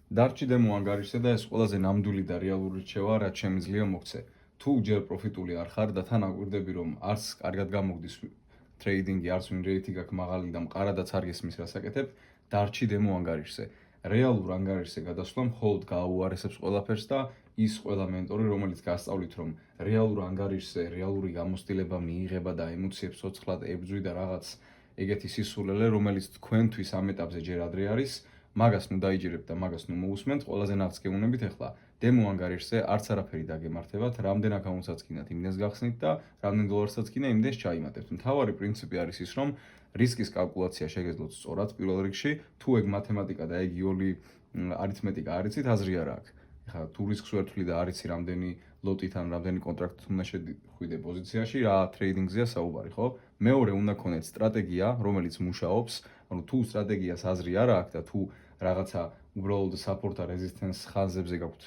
დარჩი დემო ანგარიშზე და ეს ყველაზე ნამდვილი და რეალური რჩევა, რაც შემიძლია მოგცე. თუ ჯერ პროფიტული არ ხარ და თან აკვირდები, რომ არც კარგად გამოგდის ტრეიდინგი, არც win rate-ი გაქვს მაღალი და მყარადაც არ გესმის რას აკეთებ, დარჩი დემო ანგარიშზე. რეალურ ანგარიშზე გადასვლა მხოლოდ გააუარესებს ყველაფერს და ის ყველა მენტორი, რომელიც გასწავლით, რომ რეალურ ანგარიშზე რეალური გამოცდილება მიიღება და ემოციებს ცოცხლად ებძვი და რაღაც ეგეთი სისულელე, რომელიც თქვენთვის ამ ეტაპზე ჯერ ადრე არის, მაგას ნუ დაიჯერებთ და მაგას ნუ მოусმენთ, ყველაზე ნახს გეუნებით ახლა. დემო ანგარიშზე არც არაფერი დაგემართებათ, რამდენ აკაუნტსაც გინდათ იმდენს გახსნით და რამდენ დოლარსაც გინდა იმდენს ჩაიმატებთ. მთავარი პრინციპი არის ის, რომ რისკის კალკულაცია შეგეძლოთ სწორად პირველ რიგში, თუ ეგ მათემატიკა და ეგ იოლი არითმეტიკა არიცით, აზრი არ აქვს. ეხლა თუ რისკს ვერ თვლი და არიცი რამდენი ლოტით ან რამდენი კონტრაქტით უნდა შეხვიდე პოზიციაში, რა ტრეიდინგზეა საუბარი, ხო? მეორე უნდა გქონდეთ სტრატეგია, რომელიც მუშაობს, ანუ თუ სტრატეგიას აზრი არ აქვს და თუ რაღაცა უბრალოდ support-ა resistance ხაზებზე გაქვთ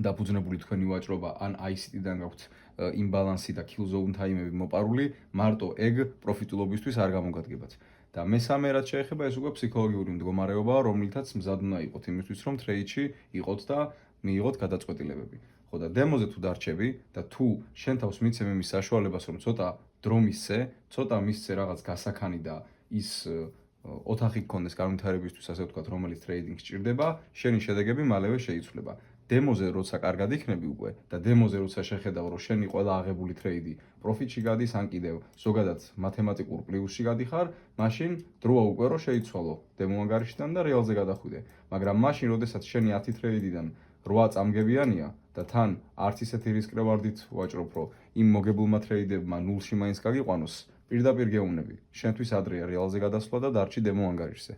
დაფუძნებული თქვენი ვაჭრობა ან ICT-დან გაქვთ იმბალანსი და kill zone time-ები მოპარული, მარტო ეგ პროფიტულობისთვის არ გამოგადგებათ. და მესამე რაც შეეხება, ეს უკვე ფსიქოლოგიური მდგომარეობაა, რომლითაც მზად უნდა იყოთ იმისთვის, რომ ტრეიდში იყოთ და მიიღოთ გადაწყვეტილებები. ხო და დემოზე თუ დარჩები და თუ შენ თავს მიცემ იმის საშუალებას, რომ ცოტა დრო მისცე, ცოტა მისცე რაღაც გასაქანი და ის ოთახი გქონდეს განვითარებისთვის, ასე ვთქვათ, რომელიც ტრეიდინგს ჭირდება, შენი შედეგები მალევე შეიცვლება. დემოზე როცა კარგად იქნები უკვე და დემოზე როცა შეხედავ, რომ შენი ყველა აღებული ტრეიდი პროფიტში გადის, ან კიდევ ზოგადად მათემატიკურ პლუსში გადიხარ, მაშინ დროა უკვე რომ შეიცვალო დემო ანგარიშიდან და რეალზე გადახვიდე. მაგრამ მაშინ, როდესაც შენი 10 ტრეიდიდან 8 წამგებიანია და თან არც ისეთი რისკ რევარდით ვაჭრობ, რომ იმ მოგებულმა ტრეიდებმა ნულში მაინც გაგიყვანოს, პირდაპირ გეუბნები, შენთვის ადრეა რეალზე გადასვლა და დარჩი დემო ანგარიშზე.